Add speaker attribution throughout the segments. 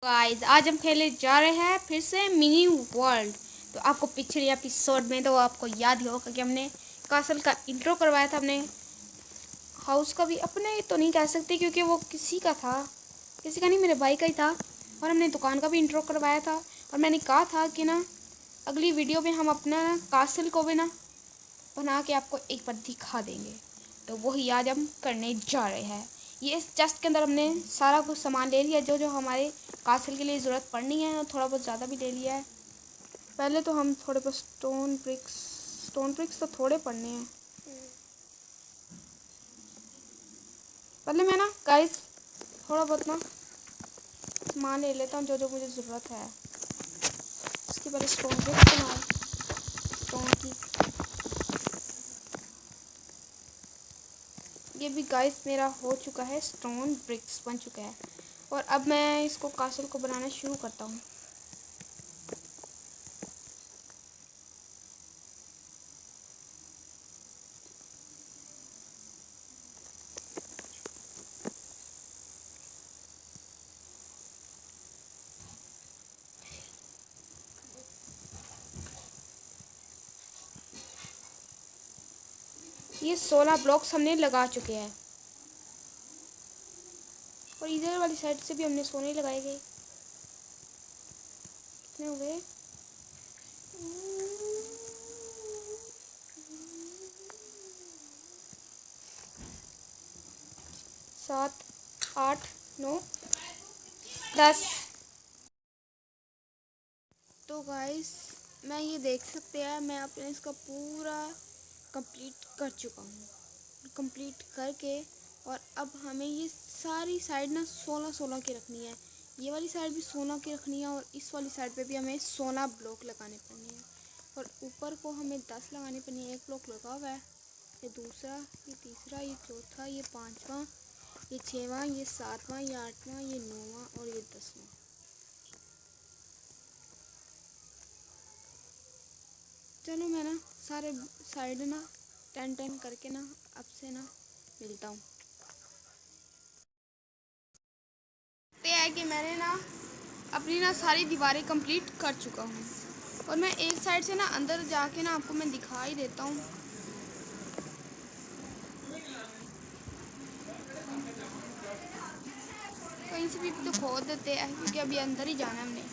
Speaker 1: Guys आज हम खेलने जा रहे हैं फिर से मिनी वर्ल्ड। तो आपको पिछले एपिसोड में तो आपको याद ही होगा कि हमने कासल का इंट्रो करवाया था। हमने हाउस का भी अपने तो नहीं कह सकते क्योंकि वो किसी का था, किसी का नहीं, मेरे भाई का ही था। और हमने दुकान का भी इंट्रो करवाया था। और मैंने कहा था कि ना अगली वीडियो में हम अपना कासल को भी ना बना के आपको एक बार दिखा देंगे। तो वही आज हम करने जा रहे हैं। ये इस चेस्ट के अंदर हमने सारा कुछ सामान ले लिया जो जो हमारे कासल के लिए ज़रूरत पड़नी है, और थोड़ा बहुत ज़्यादा भी ले लिया है। पहले तो हम थोड़े बहुत स्टोन ब्रिक्स तो थोड़े पड़ने हैं। पहले मैं ना गाइस थोड़ा बहुत ना सामान ले लेता हूँ जो जो मुझे ज़रूरत है। उसके पहले स्टोन ब्रिक्स बनाओ, स्टोन की। ये भी गाइस मेरा हो चुका है, स्टोन ब्रिक्स बन चुका है। और अब मैं इसको कासल को बनाना शुरू करता हूँ। ये 16 ब्लॉक्स हमने लगा चुके हैं, और इधर वाली साइड से भी हमने सोने लगाए गए। कितने हो गए? 7, 8, 9, 10। तो गाइस मैं ये देख सकते हैं, मैं अपने इसका पूरा कंप्लीट कर चुका हूँ। कंप्लीट करके और अब हमें ये सारी साइड ना 16-16 की रखनी है। ये वाली साइड भी 16 की रखनी है, और इस वाली साइड पे भी हमें 16 ब्लॉक लगाने पड़ने हैं। और ऊपर को हमें 10 लगाने पड़ने हैं। एक ब्लॉक लगा हुआ है, ये दूसरा, ये तीसरा, ये चौथा, ये पाँचवा, ये छठवां, ये सातवां, ये आठवां, ये नौवां और ये 10वां। चलो मैं ना सारे साइड ना 10-10 करके ना अब से ना मिलता हूँ। ये है कि मैंने ना अपनी ना सारी दीवारें कंप्लीट कर चुका हूँ, और मैं एक साइड से ना अंदर जाके ना आपको मैं दिखा ही देता हूँ। कहीं से भी तो खोद देते हैं क्योंकि अभी अंदर ही जाना है हमने।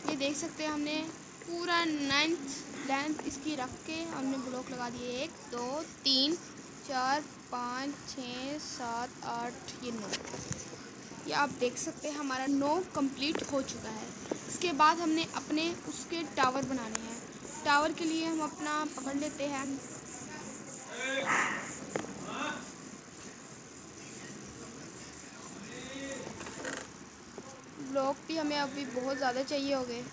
Speaker 1: ये देख सकते हैं हमने पूरा 9th लेंथ इसकी रख के हमने ब्लॉक लगा दिए। 1 2 3 4 5 6 7 8, ये 9। ये आप देख सकते हैं हमारा 9 कंप्लीट हो चुका है। इसके बाद हमने अपने उसके टावर बनाने हैं। टावर के लिए हम अपना पकड़ लेते हैं। ब्लॉक भी हमें अभी बहुत ज़्यादा चाहिए हो गए।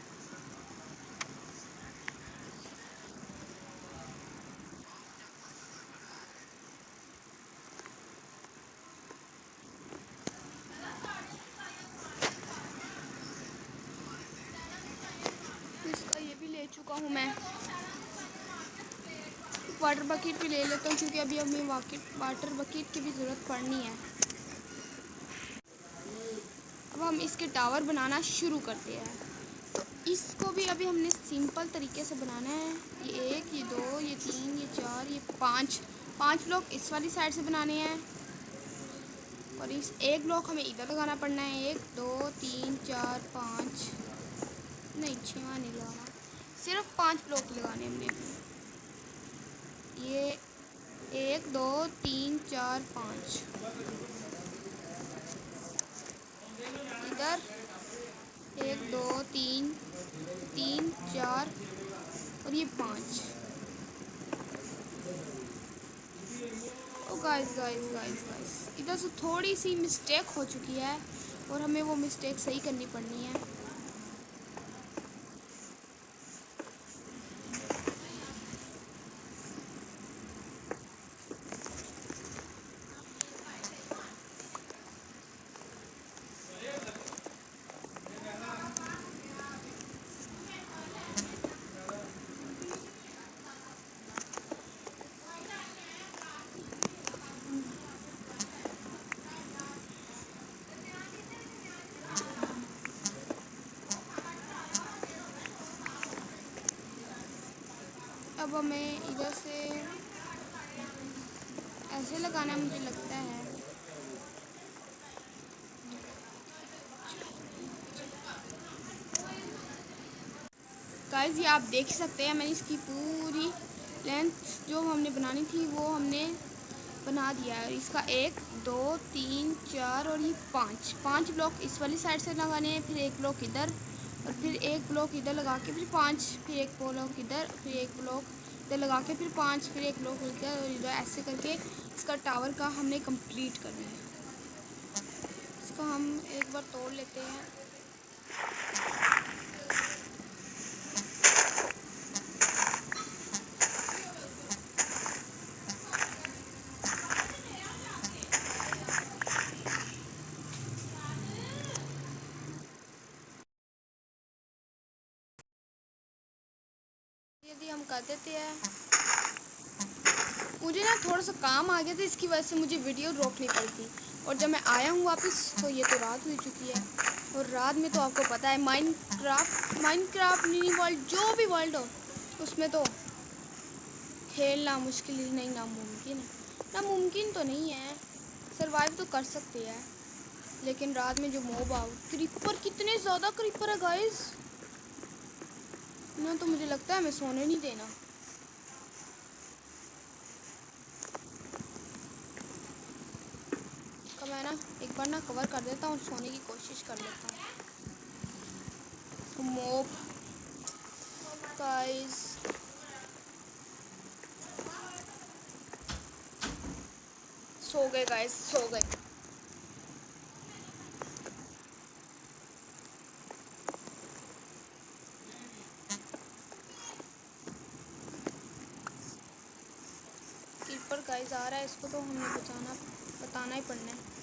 Speaker 1: इसका ये भी ले चुका हूँ मैं। वाटर बकेट भी ले लेता हूँ क्योंकि अभी हमें वाटर बकेट की भी ज़रूरत पड़नी है। अब हम इसके टावर बनाना शुरू करते हैं। तो इसको भी अभी हमने सिंपल तरीके से बनाना है। ये 1, ये 2, ये 3, ये 4, ये 5 ब्लॉक इस वाली साइड से बनाने हैं, और इस एक ब्लॉक हमें इधर लगाना पड़ना है। 1 2 3 4 5, नहीं 6वां नहीं लगाना, सिर्फ 5 ब्लॉक लगाने हमने। ये 1 2 3 4 5 इधर, 1 2 3 3 4 और ये 5। ओ गाइस गाइस गाइस गाइस, इधर से थोड़ी सी मिस्टेक हो चुकी है, और हमें वो मिस्टेक सही करनी पड़नी है। अब हमें इधर से ऐसे लगाना है मुझे लगता है। गाइस ये आप देख सकते हैं मैंने इसकी पूरी लेंथ जो हमने बनानी थी वो हमने बना दिया है। इसका 1 2 3 4 और ये 5 ब्लॉक इस वाली साइड से लगाने हैं, फिर एक ब्लॉक इधर और फिर एक ब्लॉक इधर लगा के फिर 5, फिर एक ब्लॉक इधर, फिर एक ब्लॉक इधर लगा के फिर 5, फिर एक ब्लॉक इधर और इधर, ऐसे करके इसका टावर का हमने कंप्लीट करना है। इसको हम एक बार तोड़ लेते हैं। यदि हम कर देते हैं, मुझे ना थोड़ा सा काम आ गया था, इसकी वजह से मुझे वीडियो रोकनी पड़ी थी। और जब मैं आया हूँ वापस तो ये तो रात हो चुकी है। और रात में तो आपको पता है माइनक्राफ्ट मिनी वर्ल्ड जो भी वर्ल्ड हो उसमें तो खेलना मुश्किल ही नहीं, नामुमकिन है। नामुमकिन तो नहीं है, सरवाइव तो कर सकते हैं, लेकिन रात में जो मॉब आओ, क्रीपर कितने ज़्यादा क्रीपर है गाइस ना, तो मुझे लगता है हमें सोने नहीं देना। तो मैं ना एक बार ना कवर कर देता हूँ, सोने की कोशिश कर लेता हूँ। मॉब गाइस सो गए, गाइस सो गए। कीपर गाइस आ रहा है, इसको तो हमें बताना ही पड़ना है।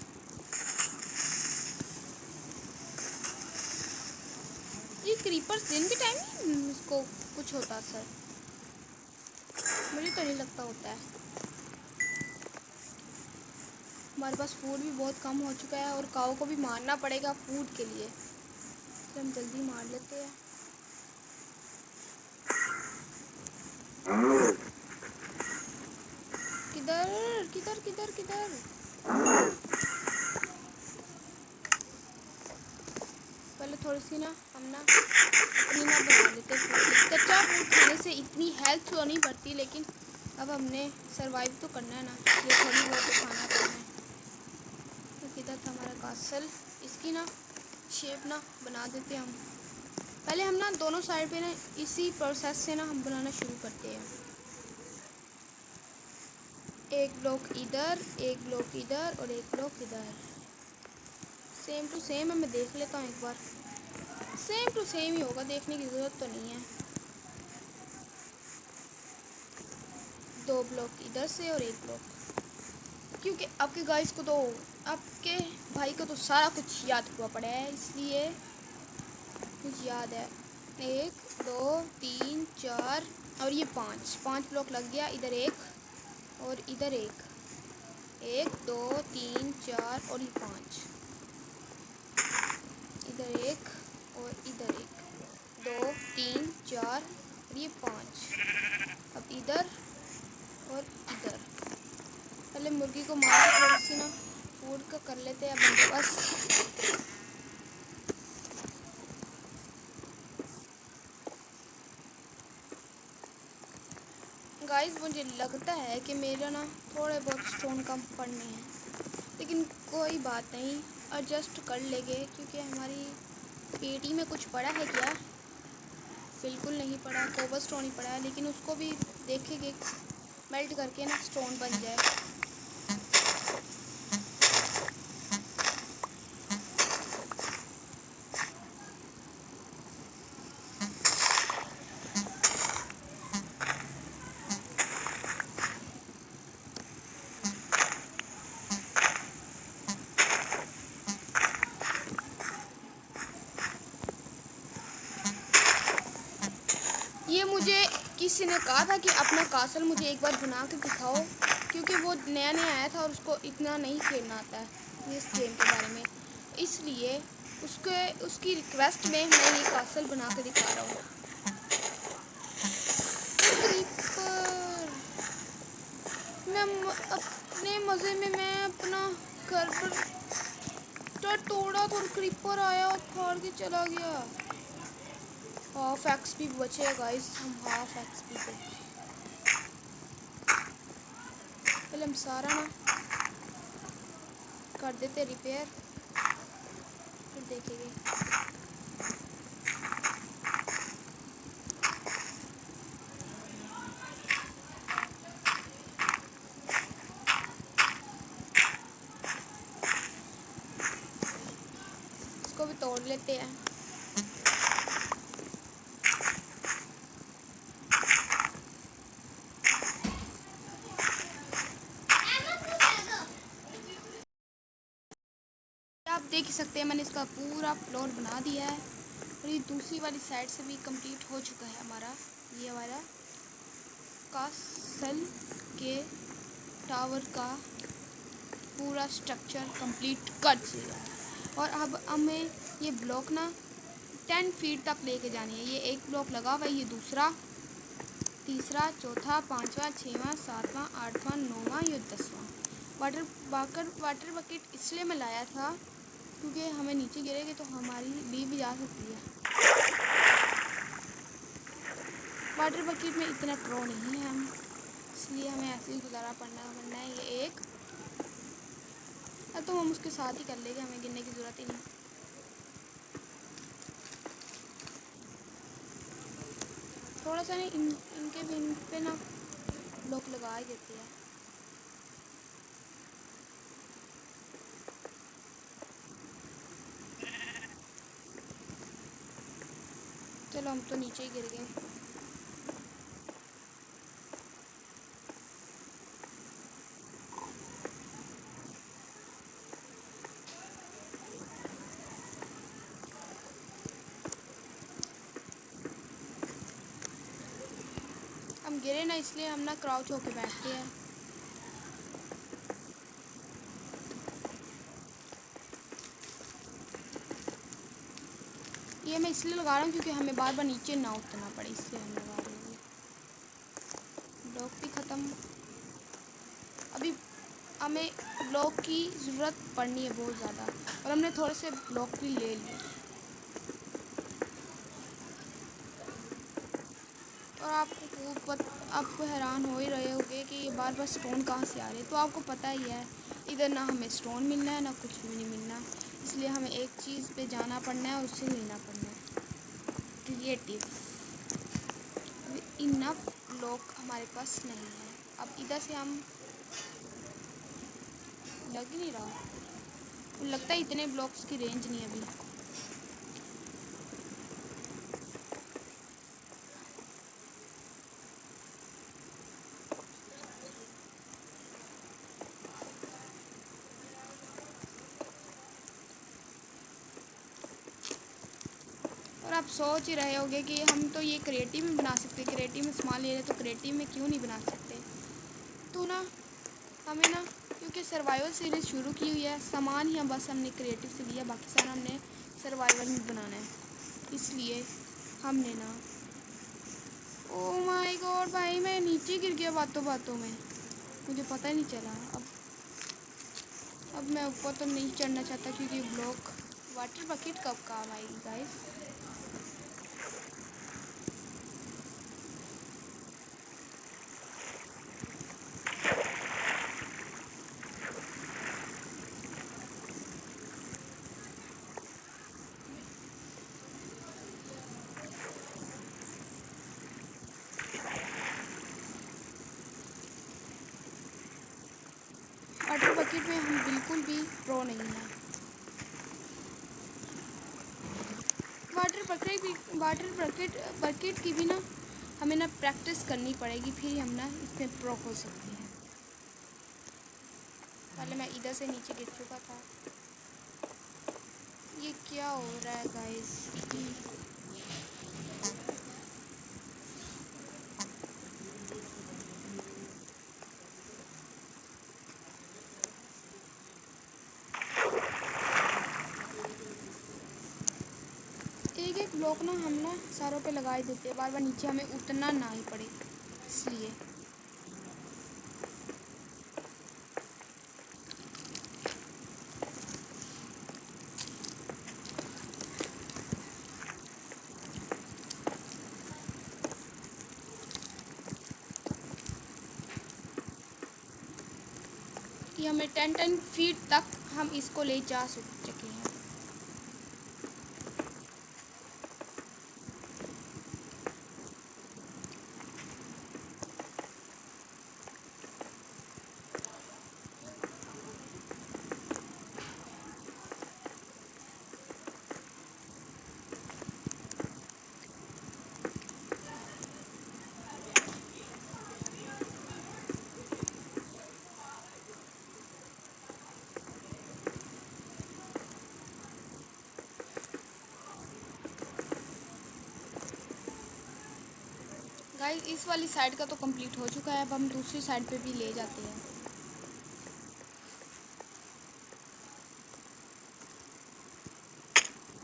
Speaker 1: ये क्रीपर्स दिन के टाइम ही इसको कुछ होता सर, मुझे तो नहीं लगता होता है। हमारे पास फूड भी बहुत कम हो चुका है और काऊ को भी मारना पड़ेगा फूड के लिए, तो हम जल्दी मार लेते हैं। किधर किधर किधर किधर? पहले थोड़ी सी ना हम ना अपनी ना बना लेते हैं। कच्चा फूड खाने से इतनी हेल्थ तो नहीं बढ़ती, लेकिन अब हमने सरवाइव तो करना है ना, ये थोड़ी बहुत तो खाना करना है। तो किधर था हमारा कासल? इसकी ना शेप ना बना देते हैं हम। पहले हम ना दोनों साइड पे ना इसी प्रोसेस से ना हम बनाना शुरू करते हैं। एक ब्लॉक इधर, एक ब्लॉक इधर और एक ब्लॉक इधर, सेम टू सेम है। मैं देख लेता हूँ एक बार, सेम टू सेम ही होगा, देखने की ज़रूरत तो नहीं है। 2 ब्लॉक इधर से और एक ब्लॉक, क्योंकि आपके गाइस को तो, आपके भाई को तो सारा कुछ याद हुआ पड़ा है, इसलिए कुछ याद है। 1 2 3 4 और ये 5 ब्लॉक लग गया। इधर एक और इधर एक, 1 2 3 4 और ये 5, इधर एक और इधर एक, 2 3 4 और ये 5। अब इधर और इधर। पहले मुर्गी को मार के थोड़ी सी ना फूड का कर लेते हैं बंदोबस्त। गाइस मुझे लगता है कि मेरा ना थोड़े बहुत स्टोन कम पड़ने हैं, लेकिन कोई बात नहीं, एडजस्ट कर लेंगे, क्योंकि हमारी पेटी में कुछ पड़ा है क्या? बिल्कुल नहीं पड़ा, कोबर स्टोन ही पड़ा है, लेकिन उसको भी देखेंगे मेल्ट करके ना स्टोन बन जाए। ये मुझे किसी ने कहा था कि अपना कासल मुझे एक बार बना के दिखाओ, क्योंकि वो नया नया आया था और उसको इतना नहीं खेलना आता है इस गेम के बारे में, इसलिए उसकी रिक्वेस्ट में मैं ये कासल बना के दिखा रहा हूँ। अपने मज़े में मैं अपना घर पर तोड़ा और क्रीपर आया और फाड़ के चला गया। हाफ एक्सपी बचे गाइस, हम हाफ एक्सपी पे पहले हम सारा ना कर देते रिपेयर, फिर देखेंगे। इसको भी तोड़ लेते हैं। आप देख सकते हैं मैंने इसका पूरा फ्लोर बना दिया है और ये दूसरी वाली साइड से भी कंप्लीट हो चुका है हमारा। ये हमारा कासल के टावर का पूरा स्ट्रक्चर कंप्लीट कर दिया। और अब हमें ये ब्लॉक ना 10 फीट तक लेके जानी है। ये एक ब्लॉक लगा हुआ है, ये दूसरा, तीसरा, चौथा, पांचवा, छठवां, सातवां, आठवां, नौवां, ये 10वां। वाटर बकेट इसलिए मैं लाया था क्योंकि हमें नीचे गिरेगी तो हमारी ली भी जा सकती है। वाटर बकेट में इतना प्रो नहीं है हम, इसलिए हमें ऐसे ही गुजारा पड़ना है। ये एक तो हम उसके साथ ही कर लेंगे, हमें गिरने की ज़रूरत ही नहीं। थोड़ा सा नहीं इनके भी इन पे ना ब्लॉक लगा ही देते हैं। चलो हम तो नीचे ही गिर गए। हम गिरे ना इसलिए हम ना क्राउच होके बैठते हैं। ये मैं इसलिए लगा रहा हूँ क्योंकि हमें बार बार नीचे ना उतरना पड़े, इसलिए हम लगा रहे हैं। ब्लॉक भी ख़त्म। अभी हमें ब्लॉक की ज़रूरत पड़नी है बहुत ज़्यादा और हमने थोड़े से ब्लॉक भी ले लिए। और आपको हैरान हो ही रहे होगे कि ये बार बार स्टोन कहाँ से आ रहे हैं। तो आपको पता ही है इधर ना हमें स्टोन मिलना है ना कुछ भी नहीं मिलना, इसलिए हमें एक चीज़ पे जाना पड़ना है, उससे लेना पड़ना है क्रिएटिव। इनफ ब्लॉक हमारे पास नहीं है। अब इधर से हम लग ही नहीं रहा, लगता है इतने ब्लॉक्स की रेंज नहीं है अभी। और आप सोच ही रहे होंगे कि हम तो ये क्रिएटिव में बना सकते, क्रिएटिव में सामान ले रहे तो क्रिएटिव में क्यों नहीं बना सकते। तो ना हमें ना क्योंकि सर्वाइवल सीरीज़ शुरू की हुई है, सामान ही हम बस हमने क्रिएटिव से लिया, बाकी सारा हमने सर्वाइवल में बनाना है। इसलिए हमने ना ओ माय गॉड भाई मैं नीचे गिर गया बातों बातों में, मुझे पता ही नहीं चला। अब मैं ऊपर तो नहीं चढ़ना चाहता क्योंकि ब्लॉक वाटर बकेट कब काम आएगी गाइस। वाटर बकेट में हम बिल्कुल भी प्रो नहीं हैं। वाटर बकेट की भी ना हमें ना प्रैक्टिस करनी पड़ेगी, फिर हम ना इसमें प्रो हो सकते हैं। पहले मैं इधर से नीचे गिर चुका था। ये क्या हो रहा है गाइस। एक एक ब्लॉक ना हम ना सारों पे लगा ही देते हैं, बार बार नीचे हमें उतरना ना ही पड़े इसलिए। कि हमें 10 फीट तक हम इसको ले जा सके हैं। गाइस इस वाली साइड का तो कंप्लीट हो चुका है, अब हम दूसरी साइड पे भी ले जाते हैं।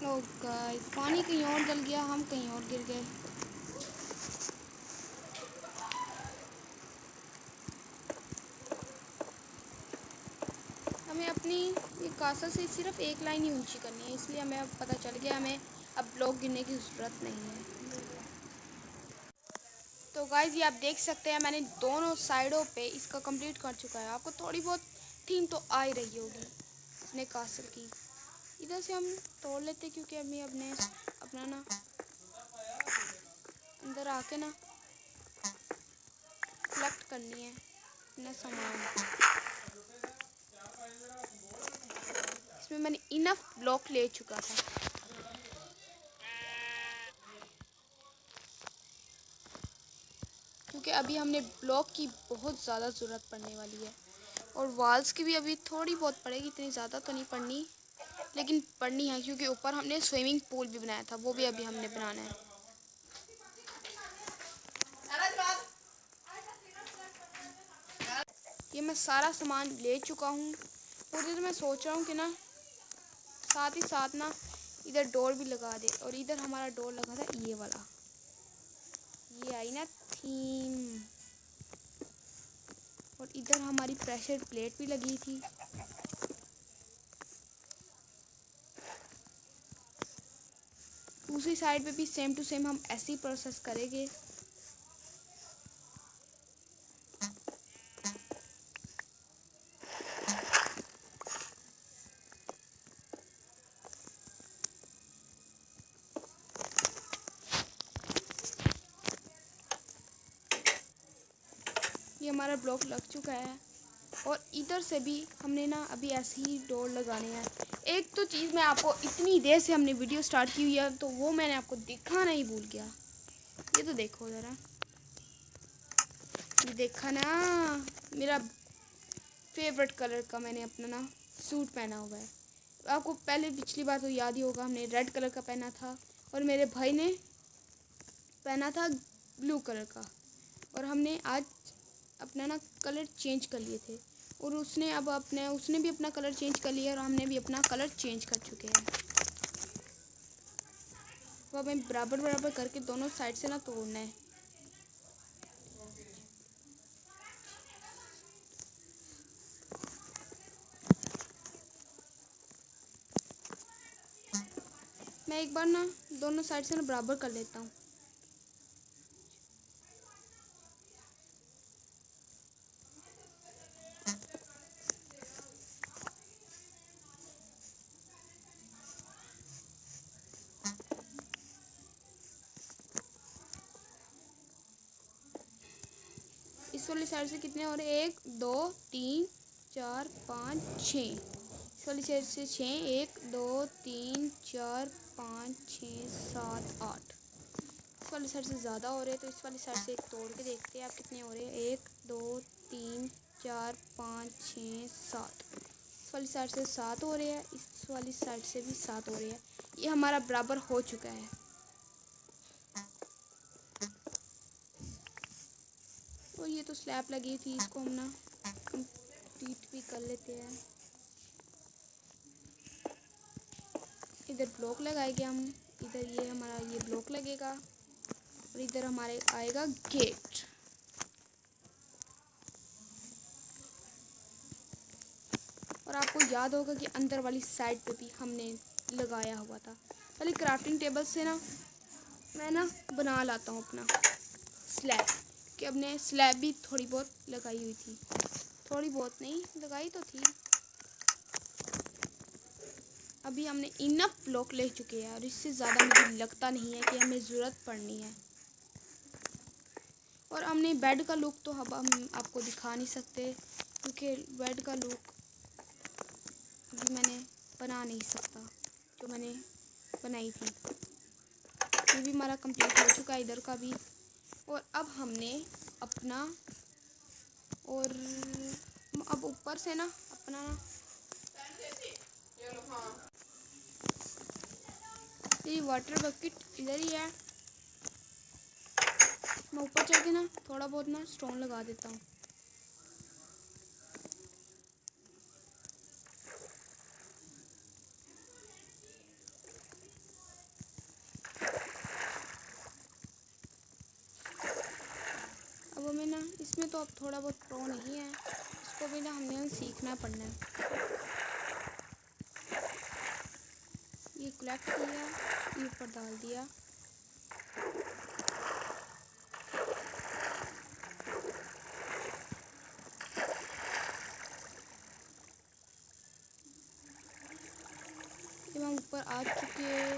Speaker 1: ओ गाइस पानी कहीं और डल गया, हम कहीं और गिर गए। हमें अपनी ये कासल से सिर्फ एक लाइन ही ऊंची करनी है, इसलिए हमें अब पता चल गया हमें अब ब्लॉक गिरने की ज़रूरत नहीं है। तो गाइस ये आप देख सकते हैं मैंने दोनों साइडों पे इसका कंप्लीट कर चुका है। आपको थोड़ी बहुत थीम तो आ ही रही होगी अपने कासल की। इधर से हम तोड़ लेते क्योंकि हमें अपना ना अंदर आके ना कलेक्ट करनी है अपना सामान। इसमें मैंने इनफ ब्लॉक ले चुका था। क्योंकि अभी हमने ब्लॉक की बहुत ज़्यादा ज़रूरत पड़ने वाली है और वॉल्स की भी अभी थोड़ी बहुत पड़ेगी, इतनी ज़्यादा तो नहीं पड़नी लेकिन पड़नी है, क्योंकि ऊपर हमने स्विमिंग पूल भी बनाया था, वो भी अभी हमने बनाना है। ये मैं सारा सामान ले चुका हूँ और इधर मैं सोच रहा हूँ कि ना साथ ही साथ ना इधर डोर भी लगा दे। और इधर हमारा डोर लगा था ये वाला, ये आई ना थीम। और इधर हमारी प्रेशर प्लेट भी लगी थी। दूसरी साइड पे भी सेम टू सेम हम ऐसे ही प्रोसेस करेंगे। ये हमारा ब्लॉक लग चुका है और इधर से भी हमने ना अभी ऐसे ही डोर लगाने हैं। एक तो चीज़ मैं आपको, इतनी देर से हमने वीडियो स्टार्ट की हुई है तो वो मैंने आपको दिखाना ही भूल गया। ये तो देखो ज़रा, ये देखा ना, मेरा फेवरेट कलर का मैंने अपना ना सूट पहना हुआ है। आपको पहले पिछली बार तो याद ही होगा, हमने रेड कलर का पहना था और मेरे भाई ने पहना था ब्लू कलर का। और हमने आज अपना ना कलर चेंज कर लिए थे और उसने भी अपना कलर चेंज कर लिया और हमने भी अपना कलर चेंज कर चुके हैं। तो अब हमें बराबर बराबर करके दोनों साइड से ना तोड़ना है। मैं एक बार ना दोनों साइड से ना बराबर कर लेता हूँ। इस वाली साइड से कितने हो रहे हैं? 1 2 3 4 5 6। इस वाली साइड से 6, 1 2 3 4 5 6 7 8। इस वाली साइड से ज़्यादा हो रहे हैं तो इस वाली साइड से एक तोड़ के देखते हैं आप कितने हो रहे हैं। 1 2 3 4 5 6 7। इस वाली साइड से 7 हो रहे हैं, इस वाली साइड से भी 7 हो रहे हैं। ये हमारा बराबर हो चुका है। और ये तो स्लैब लगी थी, इसको हम ना कंप्लीट भी कर लेते हैं। इधर ब्लॉक लगाएंगे हम, इधर ये हमारा ये ब्लॉक लगेगा और इधर हमारे आएगा गेट। और आपको याद होगा कि अंदर वाली साइड पे भी हमने लगाया हुआ था। पहले क्राफ्टिंग टेबल से ना मैं ना बना लाता हूँ अपना स्लैब, कि अपने स्लैब भी थोड़ी बहुत लगाई हुई थी। थोड़ी बहुत नहीं लगाई तो थी। अभी हमने इनफ ब्लॉक ले चुके हैं और इससे ज़्यादा मुझे लगता नहीं है कि हमें ज़रूरत पड़नी है। और हमने बेड का लुक तो अब हम आपको दिखा नहीं सकते क्योंकि बेड का लुक अभी मैंने बना नहीं सकता जो मैंने बनाई थी। ये भी हमारा कंप्लीट हो चुका है इधर का भी। और अब हमने अपना और अब ऊपर से ना अपना ये वाटर बकेट इधर ही है। मैं ऊपर चढ़ के ना थोड़ा बहुत ना स्टोन लगा देता हूँ। अब हमें ना इसमें तो अब थोड़ा बहुत प्रो नहीं है, इसको भी ना हमने सीखना पड़ना है। ये कलेक्ट किया, ये ऊपर डाल दिया। ये हम ऊपर आ चुके हैं।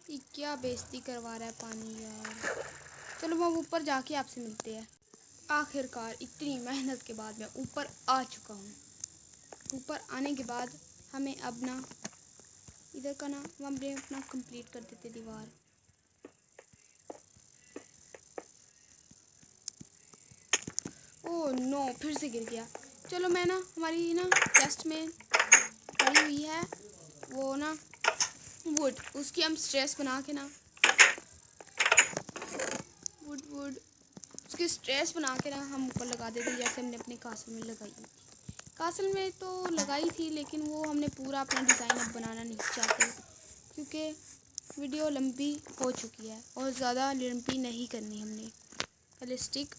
Speaker 1: ये क्या बेइज्जती करवा रहा है पानी यार। चलो हम ऊपर जाके आपसे मिलते हैं। आखिरकार इतनी मेहनत के बाद मैं ऊपर आ चुका हूँ। ऊपर आने के बाद हमें अब ना इधर का ना हमने अपना कंप्लीट कर देते दीवार। ओह नो, फिर से गिर गया। चलो मैं ना हमारी ना चेस्ट में पड़ी हुई है वो ना वुड, उसकी हम स्ट्रेस बना के ना वुड उसकी स्ट्रेस बना के ना हम ऊपर लगा देते जैसे हमने अपने कासल में लगाई थी। कासल में तो लगाई थी लेकिन वो हमने पूरा अपना डिज़ाइन अब बनाना नहीं चाहते क्योंकि वीडियो लंबी हो चुकी है और ज़्यादा लंबी नहीं करनी हमने। पहले स्टिक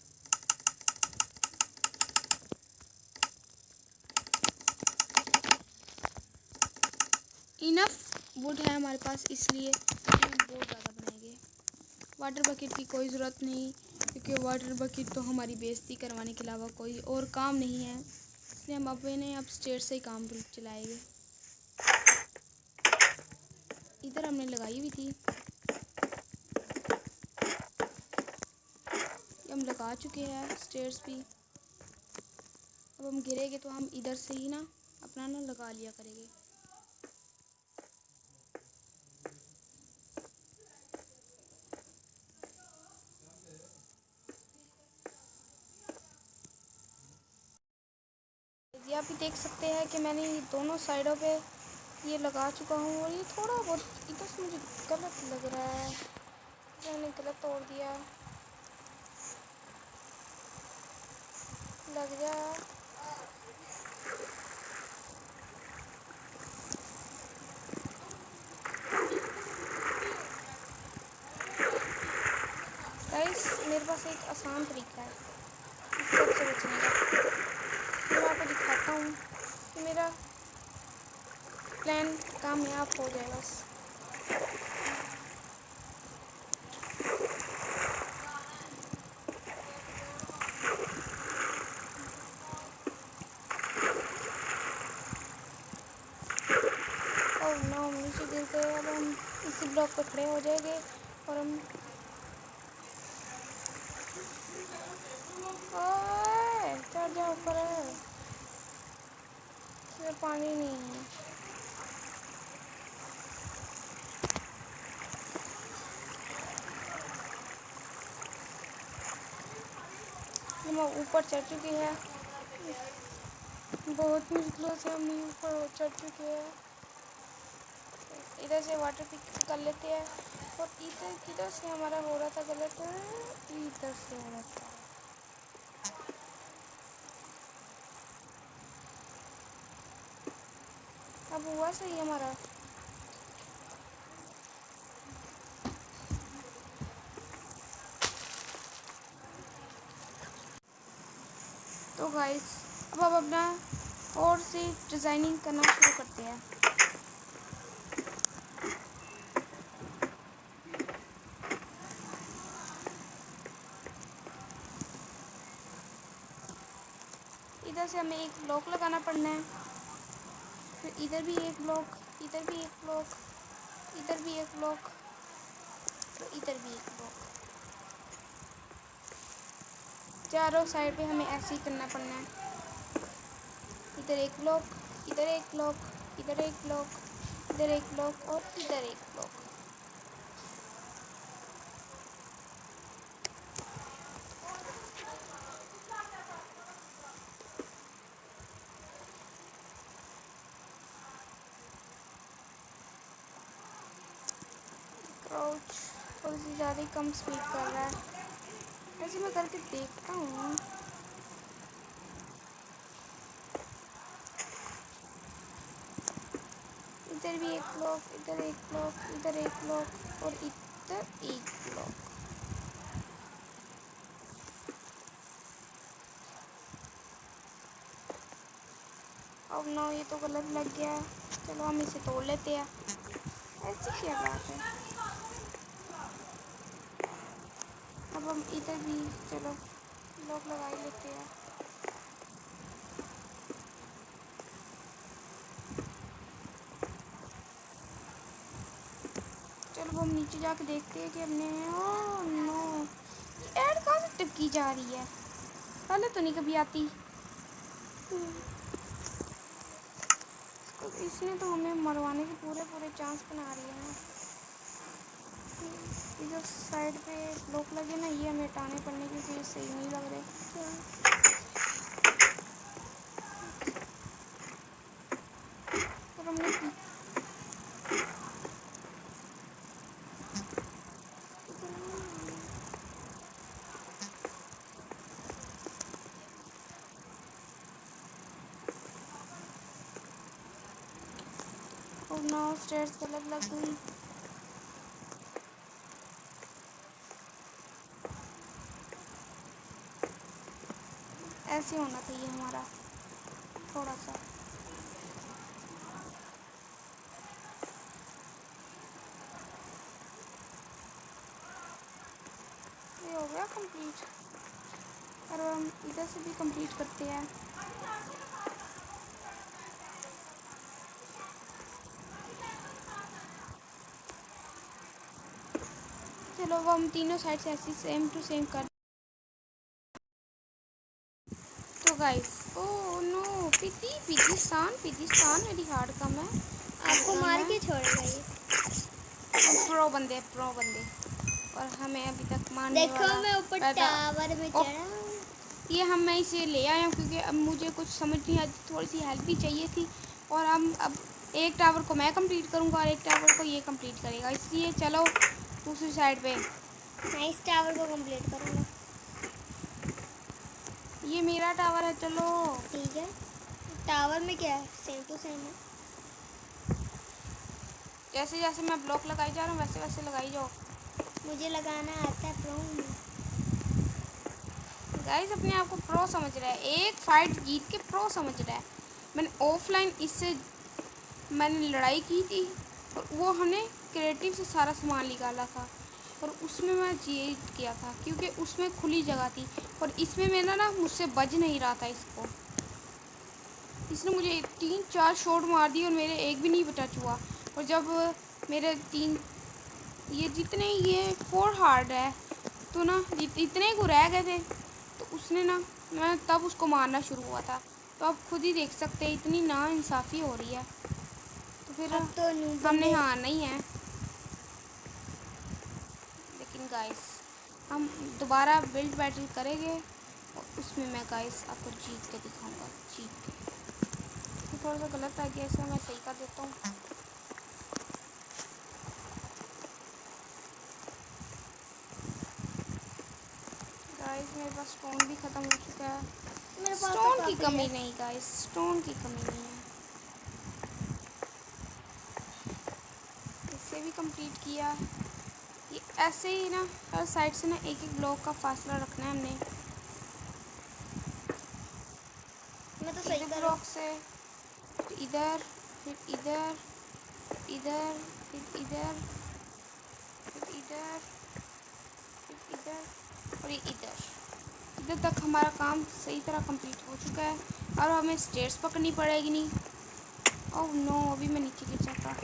Speaker 1: इनफ वुड है हमारे पास, इसलिए हम बहुत ज़्यादा बनाएंगे। वाटर बकेट की कोई ज़रूरत नहीं क्योंकि वाटर बकेट तो हमारी बेइज्जती करवाने के अलावा कोई और काम नहीं है, इसलिए हम अपने अब स्टेयर से ही काम चलाएंगे। इधर हमने लगाई हुई थी, हम लगा चुके हैं स्टेयर्स भी। अब हम गिरेंगे तो हम इधर से ही ना अपना ना लगा लिया करेंगे। ये आप भी देख सकते हैं कि मैंने ये दोनों साइडों पे ये लगा चुका हूँ और ये थोड़ा बहुत इधर से मुझे गलत लग रहा है, मैंने गलत तोड़ दिया। लग जा। गाइस मेरे पास एक आसान तरीका है इस सबसे बचने का। मैं आपको दिखाता हूँ कि मेरा प्लान कामयाब हो जाए बस। और ना हम नीचे गिर गए। अब हम इसी ब्लॉक पर खड़े हो जाएंगे और हम चढ़ जाओ ऊपर है, इसमें पानी नहीं है। हम ऊपर चढ़ चुके हैं, बहुत मुश्किलों से हम ऊपर चढ़ चुके हैं। इधर से वाटर पिक कर लेते हैं और इधर किधर से हमारा हो रहा था गलत, इधर से हो रहा था। अब हुआ सही हमारा। तो गाइस अब हम अपना और से डिज़ाइनिंग करना शुरू करते हैं। इधर से हमें एक ब्लॉक लगाना पड़ना है, फिर इधर भी एक ब्लॉक, इधर भी एक ब्लॉक, इधर भी एक ब्लॉक, तो इधर भी एक ब्लॉक। चारों साइड पे हमें ऐसे ही करना पड़ना है। इधर एक ब्लॉक, इधर एक ब्लॉक, इधर एक ब्लॉक, इधर एक ब्लॉक और इधर एक ब्लॉक। क्राउच थोड़ी सी ज़्यादा ही कम स्पीड कर रहा है, ऐसे मैं करके देखता हूँ। इधर भी एक ब्लॉक, इधर एक ब्लॉक, इधर एक ब्लॉक और इधर एक ब्लॉक। अब नो, ये तो गलत लग गया है। चलो हम इसे तोड़ लेते हैं। ऐसी क्या बात है। अब हम इधर भी चलो ब्लॉक लगा ही लेते हैं। चलो हम नीचे जाके देखते हैं कि हमने, ओह नो, ये ऐड कहाँ से टिपकी जा रही है, पहले तो नहीं कभी आती। इसने तो हमें मरवाने के पूरे पूरे चांस बना रही है ना। इधर साइड पे ब्लॉक लगे ना, ये हमें हटाने पड़ने क्योंकि ये सही नहीं लग रहे। और हमने और ना स्टेयर्स गलत लग गई। ऐसे होना चाहिए हमारा थोड़ा सा। ये हो गया कंप्लीट, और हम इधर से भी कंप्लीट करते हैं। चलो वो हम तीनों साइड से ऐसे सेम टू सेम कर। तो गाइस, ओह नो, पितिस्तान मेरी हार्ड कम है,
Speaker 2: आपको मार के छोड़ेगा ये।
Speaker 1: प्रो बंदे, प्रो बंदे, और हमें अभी तक मारने
Speaker 2: देखो
Speaker 1: वाला
Speaker 2: मैं ऊपर टावर में चढ़ा हूँ।
Speaker 1: ये मैं इसे ले आया हूँ क्योंकि अब मुझे कुछ समझ नहीं आती, थोड़ी सी हेल्प भी चाहिए थी। और हम अब एक टावर को मैं कंप्लीट करूँगा और एक टावर को ये कंप्लीट करेगा, इसलिए चलो दूसरी साइड पे।
Speaker 2: मैं इस टावर को कंप्लीट करूँगा।
Speaker 1: ये मेरा टावर है, चलो।
Speaker 2: ठीक है, टावर में क्या है, सेम टू सेम है।
Speaker 1: जैसे जैसे मैं ब्लॉक लगाई जा रहा हूँ वैसे वैसे लगाई जाओ।
Speaker 2: मुझे लगाना आता है प्रो में।
Speaker 1: गाइस अपने आप को प्रो समझ रहा है, एक फाइट जीत के प्रो समझ रहा है। मैंने ऑफलाइन इससे मैंने लड़ाई की थी और वो हमने क्रिएटिव से सारा सामान निकाला था और उसमें मैं जीत गया था क्योंकि उसमें खुली जगह थी। और इसमें मेरा ना मुझसे बज नहीं रहा था, इसने मुझे 3-4 शॉट मार दिए और मेरे एक भी नहीं टच हुआ। और जब मेरे 3, ये जितने ये 4 हार्ड है तो ना इतने को रह गए थे, तो उसने ना, मैं तब उसको मारना शुरू हुआ था। तो आप खुद ही देख सकते हैं इतनी नाइंसाफ़ी हो रही है, तो फिर
Speaker 2: अब तो
Speaker 1: हमने हारना ही है। लेकिन गाइस हम दोबारा बिल्ड बैटल करेंगे और उसमें मैं गाइस आपको जीत के दिखाऊंगा, जीत के। तो थोड़ा सा गलत आ गया, इसे मैं सही कर देता हूँ। मेरे पास स्टोन भी ख़त्म हो चुका है।
Speaker 2: मेरे पास तो
Speaker 1: स्टोन की
Speaker 2: काफी
Speaker 1: कमी
Speaker 2: है।
Speaker 1: नहीं गाइस, स्टोन की कमी नहीं है। इसे भी कंप्लीट किया। ये ऐसे ही ना हर साइड से ना एक एक ब्लॉक का फासला रखना है हमने।
Speaker 2: मैं तो सही
Speaker 1: इधर
Speaker 2: कर रही
Speaker 1: ब्लॉक से फिर इधर, फिर इधर, इधर, फिर इधर, फिर इधर, फिर इधर और ये इधर। इधर तक हमारा काम सही तरह कंप्लीट हो चुका है। और हमें स्टेयर्स पकड़नी पड़ेगी नहीं। ओह नो, अभी मैं नीचे गिर जाता।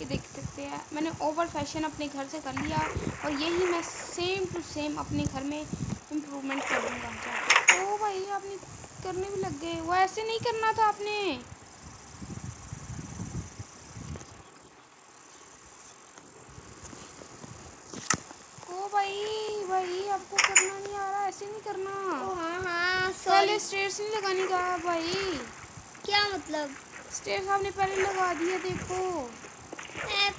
Speaker 1: ये देख सकते हैं मैंने ओवर फैशन अपने घर से कर लिया और यही मैं सेम टू सेम अपने घर में इम्प्रूवमेंट कर दूँगा। ओ भाई आपने करने भी लग गए, वो ऐसे नहीं करना था आपने। ओ भाई भाई आपको करना नहीं आ रहा, ऐसे नहीं करना।
Speaker 2: ओ हाँ हाँ
Speaker 1: पहले
Speaker 2: सॉरी।
Speaker 1: स्टेयर्स नहीं लगाने का भाई।
Speaker 2: क्या मतलब?
Speaker 1: स्टेयर्स आपने पहले लगा दिया देखो।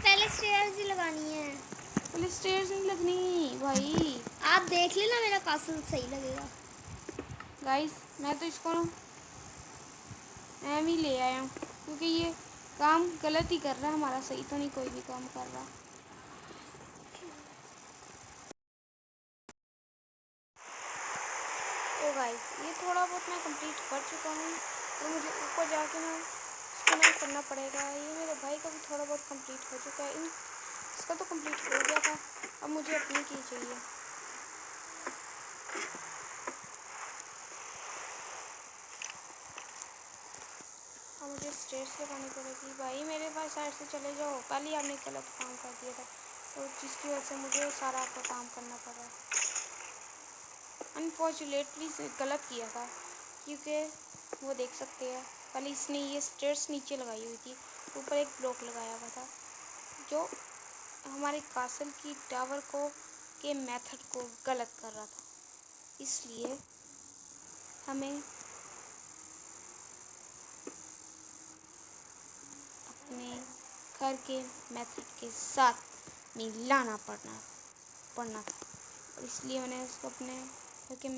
Speaker 2: पहले स्टेयर्स ही लगानी है।
Speaker 1: पहले स्टेयर्स नहीं लगनी भाई।
Speaker 2: आप देख लेना, मेरा कासल सही लगेगा।
Speaker 1: गाइस मैं तो इसको ना मैं ही ले आया हूँ क्योंकि ये काम गलत ही कर रहा है हमारा, सही तो नहीं कोई भी काम कर रहा। तो गाइस ये थोड़ा बहुत मैं कंप्लीट कर चुका हूँ, तो मुझे ऊपर जाके ना इसको ना करना पड़ेगा। ये मेरे भाई का भी थोड़ा बहुत कंप्लीट हो चुका है, इसका तो कंप्लीट हो गया था। अब मुझे अपनी की चाहिए। अब मुझे स्टेयर्स लगानी पड़ेगी। भाई मेरे पास साइड से चले जाओ, पहले ही आपने गलत काम कर दिया था तो जिसकी वजह से मुझे सारा आपका काम करना पड़ा। अनफॉर्चुनेटली से गलत किया था क्योंकि वो देख सकते हैं पहले इसने ये स्टेयर्स नीचे लगाई हुई थी, ऊपर एक ब्लॉक लगाया हुआ था जो हमारे कासल की टावर को के मेथड को गलत कर रहा था। इसलिए हमें अपने घर के मेथड के साथ मिलाना पड़ना था। और इसलिए मैंने उसको अपने घर के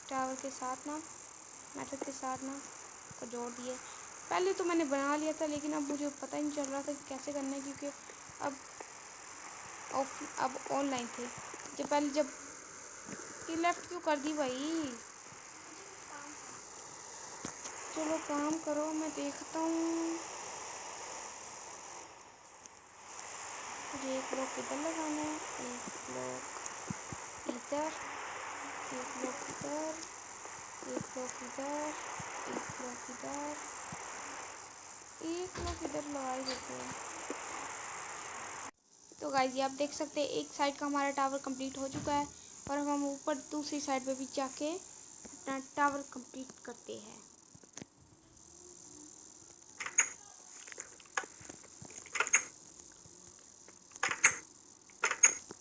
Speaker 1: टावर के साथ ना मेथड के साथ ना को जोड़ दिए। पहले तो मैंने बना लिया था लेकिन अब मुझे पता ही नहीं चल रहा था कि कैसे करना है क्योंकि अब ऑनलाइन थे। जब ये लेफ्ट क्यों कर दी भाई। चलो काम करो, मैं देखता हूँ। मुझे एक ब्लॉक इधर लगाना है, एक ब्लॉक इधर, एक ब्लॉक इधर, एक ब्लॉक इधर, एक ब्लॉक इधर, एक ब्लॉक इधर लगा ही देते हैं। तो गाइस ये आप देख सकते हैं एक साइड का हमारा टावर कंप्लीट हो चुका है और अब हम ऊपर दूसरी साइड पे भी जाके अपना टावर कंप्लीट करते हैं।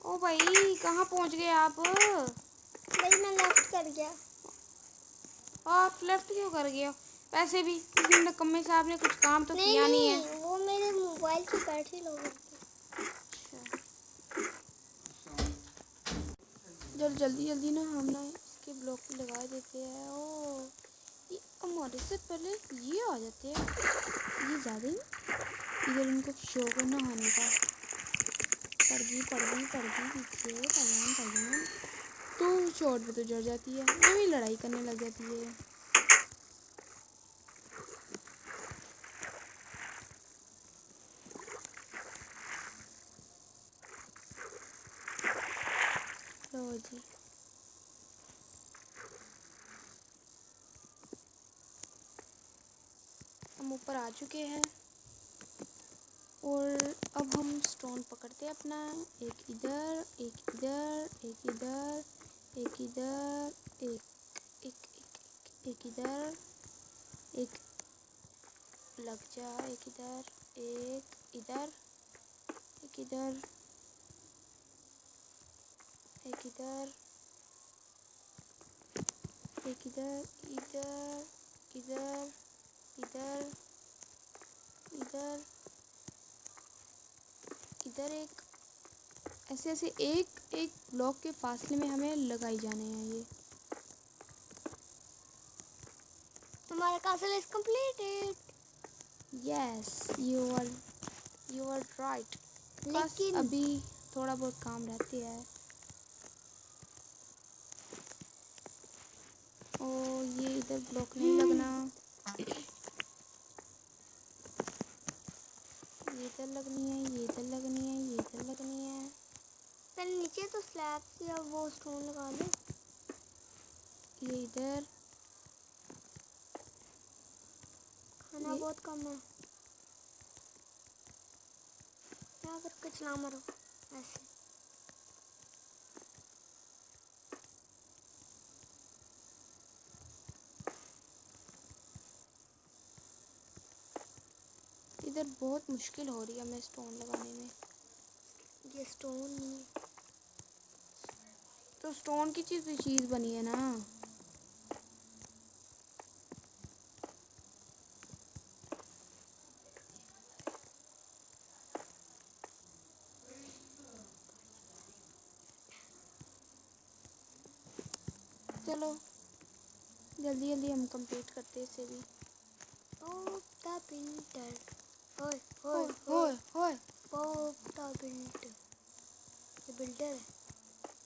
Speaker 1: ओ भाई कहाँ पहुँच गए आप।
Speaker 2: भाई मैं लेफ्ट कर गया।
Speaker 1: आप लेफ्ट क्यों कर गए हो। वैसे भी इस निकम्मे साहब ने कुछ काम तो किया नहीं है।
Speaker 2: वो मेरे मोबाइल की बैटरी लो गई थी।
Speaker 1: जल्दी ना हम ना इसके ब्लॉक पे लगा देते हैं। ओ ये हमारे से पहले ये आ जाते हैं, ये ज़्यादा ही इधर इनको शौक है नहाने का। पड़ गई पीछे पजान तो चोट पे तो जड़ जाती है, ये भी लड़ाई करने लग जाती है। लो जी हम ऊपर आ चुके हैं और अब हम स्टोन पकड़ते हैं अपना। एक इधर, एक इधर, एक इधर, एक इधर, एक एक एक एक इधर, एक लग जा, एक इधर, एक इधर, एक इधर, एक इधर, एक इधर, इधर, इधर, इधर, इधर, इधर एक ऐसे ऐसे एक एक ब्लॉक के फासले में हमें लगाई जाने हैं ये।
Speaker 2: हमारा castle is completed.
Speaker 1: Yes, you are right. बस
Speaker 2: लेकिन
Speaker 1: अभी थोड़ा बहुत काम रहती है। ओ ये इधर ब्लॉक नहीं लगना, ये इधर लगनी है, ये इधर लगनी है, ये इधर लगनी है।
Speaker 2: पहले नीचे तो स्लैब या वो स्टोन लगा दो।
Speaker 1: ये इधर,
Speaker 2: खाना
Speaker 1: ये
Speaker 2: बहुत कम है। क्या करके चला मरो ऐसे।
Speaker 1: इधर बहुत मुश्किल हो रही है हमें स्टोन लगाने में।
Speaker 2: ये स्टोन नहीं है।
Speaker 1: तो स्टोन की चीज़ बनी है ना। चलो जल्दी जल्दी हम कंप्लीट करते हैं इसे भी।
Speaker 2: Pop the builder. ओए
Speaker 1: होए
Speaker 2: ओए
Speaker 1: होए
Speaker 2: ओए।
Speaker 1: होए।
Speaker 2: Pop the builder. ये बिल्डर है,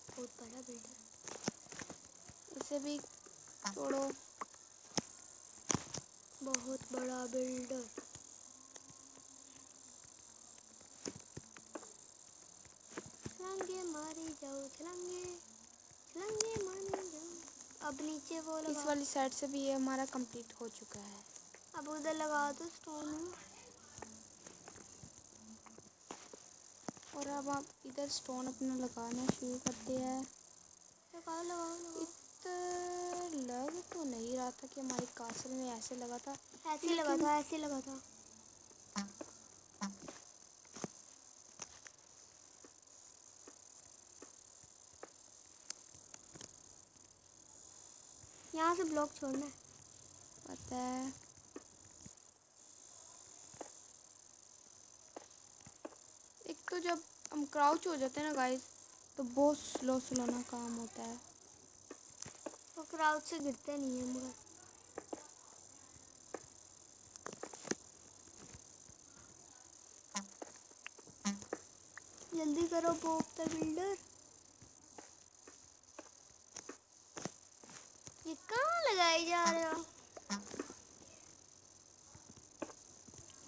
Speaker 2: बहुत बड़ा बिल्डर।
Speaker 1: इसे भी तोड़ो।
Speaker 2: बहुत बड़ा बिल्डर। छलांगे मारी जाओ, छलांगे छलांगे मारी जाओ। अब नीचे वो
Speaker 1: इस
Speaker 2: लगा।
Speaker 1: वाली साइड से भी ये हमारा कंप्लीट हो चुका है।
Speaker 2: अब उधर लगा दो स्टोन।
Speaker 1: और अब आप इधर स्टोन अपना लगाना शुरू करते हैं।
Speaker 2: लगाओ लगाओ लगाओ।
Speaker 1: इधर लग तो नहीं रहा था कि हमारे कासल में ऐसे लगा था,
Speaker 2: ऐसे लगा
Speaker 1: लेकिन
Speaker 2: था, ऐसे लगा था। यहाँ से ब्लॉक छोड़ना है।
Speaker 1: पता है। एक तो जब हम क्राउच हो जाते हैं ना गाइस, तो बहुत स्लो स्लो ना काम होता है।
Speaker 2: वो क्राउड से गिरते नहीं है मगर। जल्दी करो पॉप द बिल्डर। ये कहाँ लगाए जा रहे हो?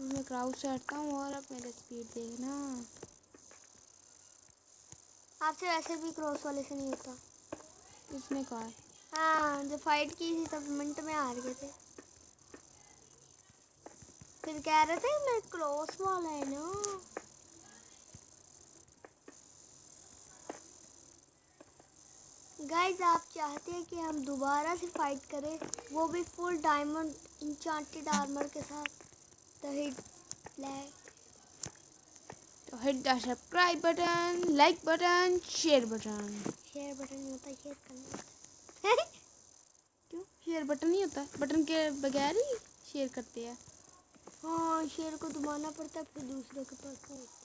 Speaker 1: मैं क्राउच से हटता हूँ और अब मेरा स्पीड देखना।
Speaker 2: आपसे वैसे भी क्रॉस वाले से नहीं होता।
Speaker 1: इसने कहा है।
Speaker 2: हाँ, जब फाइट की थी तब मिनट में हार गए थे। फिर कह रहे थे मैं क्रॉस वाला है ना। गाइस आप चाहते हैं कि हम दोबारा से फाइट करें, वो भी फुल डायमंड इंचांटेड आर्मर के साथ, तो हिट लाइक
Speaker 1: तो hit the subscribe button, like button, share button.
Speaker 2: Share button नहीं होता, शेयर करना होता है।
Speaker 1: क्यों शेयर बटन नहीं होता? बटन के बगैर ही शेयर करते हैं।
Speaker 2: हाँ, शेयर को दबाना पड़ता है फिर दूसरे के पास पहुंचती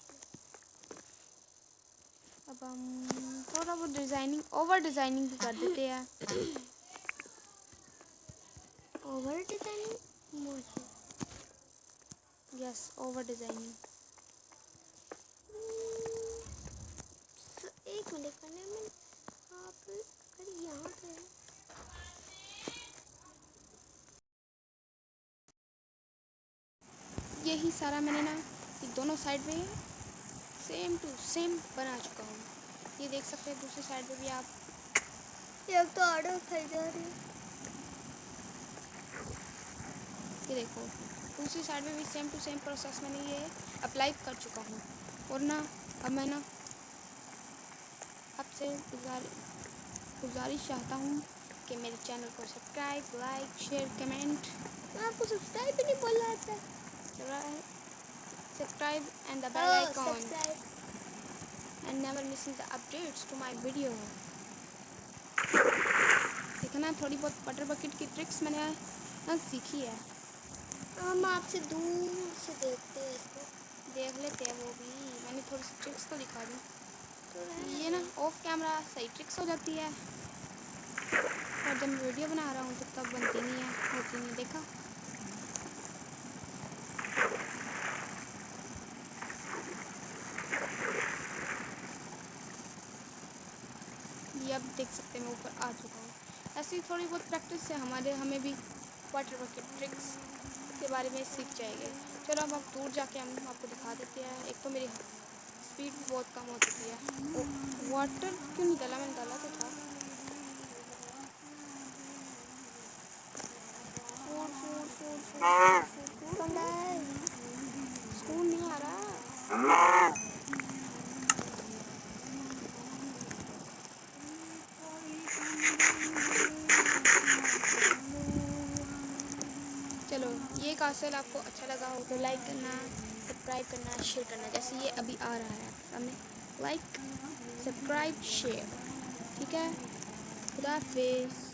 Speaker 1: अब हम थोड़ा बहुत डिज़ाइनिंग, ओवर डिज़ाइनिंग भी कर देते हैं।
Speaker 2: है। ओवर डिजाइनिंग मुझे
Speaker 1: यस, ओवर डिज़ाइनिंग।
Speaker 2: एक मिनट करने में आप अगर यहाँ पे
Speaker 1: यही सारा मैंने ना ये दोनों साइड में सेम टू सेम बना चुका हूँ। ये देख सकते हैं दूसरी साइड पे भी आप।
Speaker 2: एक तो ऑर्डर खाई जा रही है।
Speaker 1: ये देखो दूसरी साइड में भी सेम टू सेम प्रोसेस मैंने ये अप्लाई कर चुका हूँ। और ना अब मैं ना आपसे गुजारिश चाहता हूँ कि मेरे चैनल को सब्सक्राइब, लाइक, शेयर, कमेंट।
Speaker 2: आपको सब्सक्राइब भी नहीं बोलना आता है।
Speaker 1: Subscribe and the bell
Speaker 2: oh
Speaker 1: icon
Speaker 2: subscribe.
Speaker 1: and never missing the updates to my video। देखना थोड़ी बहुत बटर बकेट की ट्रिक्स मैंने ना सीखी है।
Speaker 2: हम आपसे दूर से देखते हैं इसको।
Speaker 1: देख लेते हैं वो भी, मैंने थोड़ी सी ट्रिक्स तो दिखा दी। ये ना ऑफ कैमरा सही ट्रिक्स हो जाती है, और जब मैं वीडियो बना रहा हूँ तो तब बनती नहीं है, होती नहीं। देखा, ये अब देख सकते हैं मैं ऊपर आ चुका हूँ। ऐसी थोड़ी बहुत प्रैक्टिस से हमें भी वाटर बकेट ट्रिक्स के बारे में सीख जाएंगे। चलो अब दूर जाके हम आपको दिखा देते हैं। एक तो मेरी स्पीड बहुत कम हो चुकी है। वाटर क्यों नहीं डाला, मैंने डाला तो था। सुकून नहीं आ रहा। चलो, ये कासल आपको अच्छा लगा हो तो लाइक करना, सब्सक्राइब करना, शेयर करना। जैसे ये अभी आ रहा है सामने, लाइक, सब्सक्राइब, शेयर। ठीक है, खुदा हाफिज़।